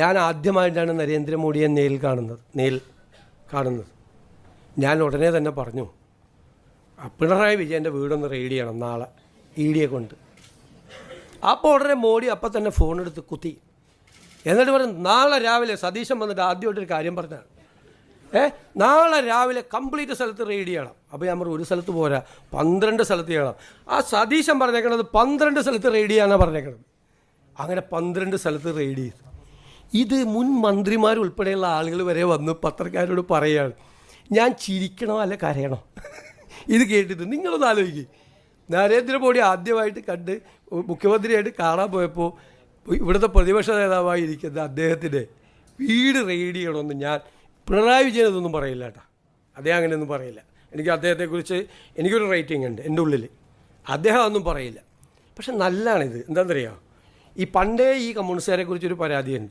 ഞാൻ ആദ്യമായിട്ടാണ് നരേന്ദ്രമോദിയെ നേരിൽ കാണുന്നത്. ഞാൻ ഉടനെ തന്നെ പറഞ്ഞു, പിണറായി വിജയൻ്റെ വീടൊന്ന് റെയ്ഡ് ചെയ്യണം നാളെ ED കൊണ്ട്. അപ്പോൾ ഉടനെ മോഡി അപ്പം തന്നെ ഫോണെടുത്ത് കുത്തി. എന്നിട്ട് പറഞ്ഞു, നാളെ രാവിലെ സതീശൻ വന്നിട്ട് ആദ്യമായിട്ടൊരു കാര്യം പറഞ്ഞാണ്, നാളെ രാവിലെ കംപ്ലീറ്റ് സ്ഥലത്ത് റെയ്ഡ് ചെയ്യണം. അപ്പോൾ ഞാൻ പറഞ്ഞു, ഒരു സ്ഥലത്ത് പോരാ, 12 സ്ഥലത്ത് ചെയ്യണം. ആ സതീശൻ പറഞ്ഞേക്കണത് 12 സ്ഥലത്ത് റെയ്ഡ് ചെയ്യാനാണ് പറഞ്ഞേക്കണത്. അങ്ങനെ 12 സ്ഥലത്ത് റെയ്ഡ് ചെയ്തു. ഇത് മുൻ മന്ത്രിമാരുൾപ്പെടെയുള്ള ആളുകൾ വരെ വന്ന് പത്രക്കാരോട് പറയുകയാണ്. ഞാൻ ചിരിക്കണോ അല്ല കരയണോ ഇത് കേട്ടിട്ട്? നിങ്ങളൊന്ന് ആലോചിക്കുക. നരേന്ദ്രമോദി ആദ്യമായിട്ട് കണ്ട് മുഖ്യമന്ത്രിയായിട്ട് കാണാൻ പോയപ്പോൾ ഇവിടുത്തെ പ്രതിപക്ഷ നേതാവായിരിക്കുന്ന അദ്ദേഹത്തിൻ്റെ വീട് റെയ്ഡ് ചെയ്യണമെന്ന് ഞാൻ പിണറായി വിജയൻ ഇതൊന്നും പറയില്ല കേട്ടോ. അദ്ദേഹം അങ്ങനെയൊന്നും പറയില്ല. എനിക്ക് അദ്ദേഹത്തെക്കുറിച്ച് എനിക്കൊരു റേറ്റിംഗ് ഉണ്ട് എൻ്റെ ഉള്ളിൽ. അദ്ദേഹം ഒന്നും പറയില്ല. പക്ഷെ നല്ലതാണിത്. എന്താണെന്നറിയാമോ, ഈ പണ്ടേ ഈ കമ്മ്യൂണിസ്റ്റുകാരെ കുറിച്ചൊരു പരാതിയുണ്ട്.